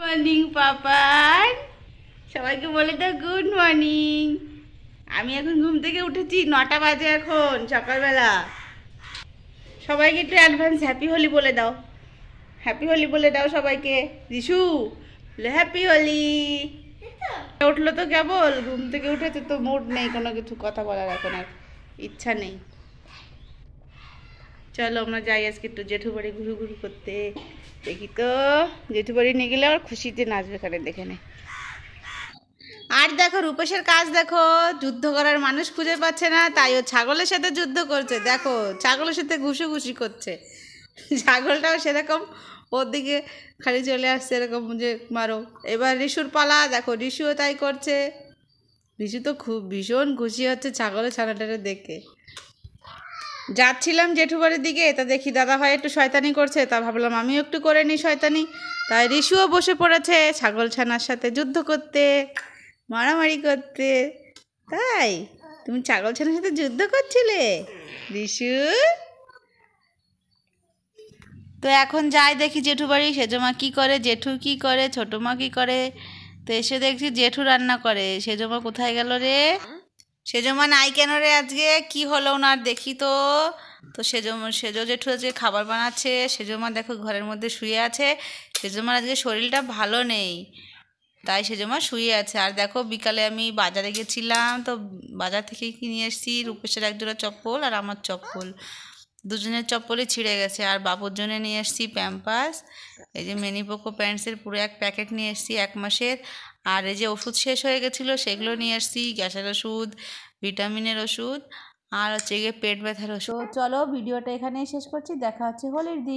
Morning Papan, সবাইকে বলে দাও গুড মর্নিং। আমি এখন ঘুম থেকে উঠেছি, 9টা বাজে এখন সকালবেলা। সবাইকে একটু অ্যাডভান্স হ্যাপি হোলি বলে দাও। হ্যাপি হোলি বলে দাও সবাইকে। রিশু হ্যাপি হোলি। উঠলো তো, কেবল ঘুম থেকে উঠেছে তো, মুড নেই কোনো কিছু কথা বলার, এখন আর ইচ্ছা নেই। চলো আমরা যাই আজকে একটু জেঠু বাড়ি ঘুরু ঘুরু করতে। দেখি তো জেঠু বাড়ি নিয়ে গেলে আবার খুশিতে নাচবে, এখানে দেখে নে। আর দেখো রূপেশের কাজ দেখো, যুদ্ধ করার মানুষ খুঁজে পাচ্ছে না, তাই ও ছাগলের সাথে যুদ্ধ করছে। দেখো ছাগলের সাথে ঘুষি করছে। ছাগলটাও সেরকম ওর দিকে খালি চলে আসছে এরকম যে মারো। এবার রিশুর পালা, দেখো রিশুও তাই করছে। রিশু তো খুব ভীষণ খুশি হচ্ছে ছাগলের ছানাটারে দেখে। যাচ্ছিলাম জেঠু বাড়ির দিকে, তা দেখি দাদা ভাই একটু শয়তানি করছে, তা ভাবলাম আমিও একটু করে নিই শয়তানি। তাই রিশুও বসে পড়েছে ছাগল ছানার সাথে যুদ্ধ করতে, মারামারি করতে। তাই তুমি ছাগল ছানার সাথে যুদ্ধ করছিলে রিশু? তো এখন যাই দেখি জেঠু বাড়ি, সেজমা কী করে, জেঠু কী করে, ছোটো মা কী করে। তো এসে দেখছি জেঠু রান্না করে। সেজমা কোথায় গেল রে? সেজমা নাই কেন রে আজকে? কি হলো ওনার দেখি তো। তো সেজো জেঠু আজকে খাবার বানাচ্ছে। সেজমা দেখো ঘরের মধ্যে শুয়ে আছে। সেজমার আজকে শরীরটা ভালো নেই, তাই সেজমা শুয়ে আছে। আর দেখো বিকালে আমি বাজারে গেছিলাম, তো বাজার থেকে কি নিয়ে এসেছি, রূপেশের একজোড়া চপ্পল আর আমার চপ্পল, দুজনের চপ্পলই ছিঁড়ে গেছে। আর বাবুর জন্য নিয়ে এসেছি প্যাম্পাস, এই যে মেনিপোকো প্যান্টসের পুরো এক প্যাকেট নিয়ে এসেছি 1 মাসের। আর এই যে ওষুধ শেষ হয়ে গেছিলো সেগুলো নিয়ে এসেছি, গ্যাসের ওষুধ, ভিটামিনের ওষুধ, আর হচ্ছে গিয়ে পেট ব্যথার ওষুধ। চলো ভিডিওটা এখানেই শেষ করছি, দেখা হচ্ছে হোলির দিন।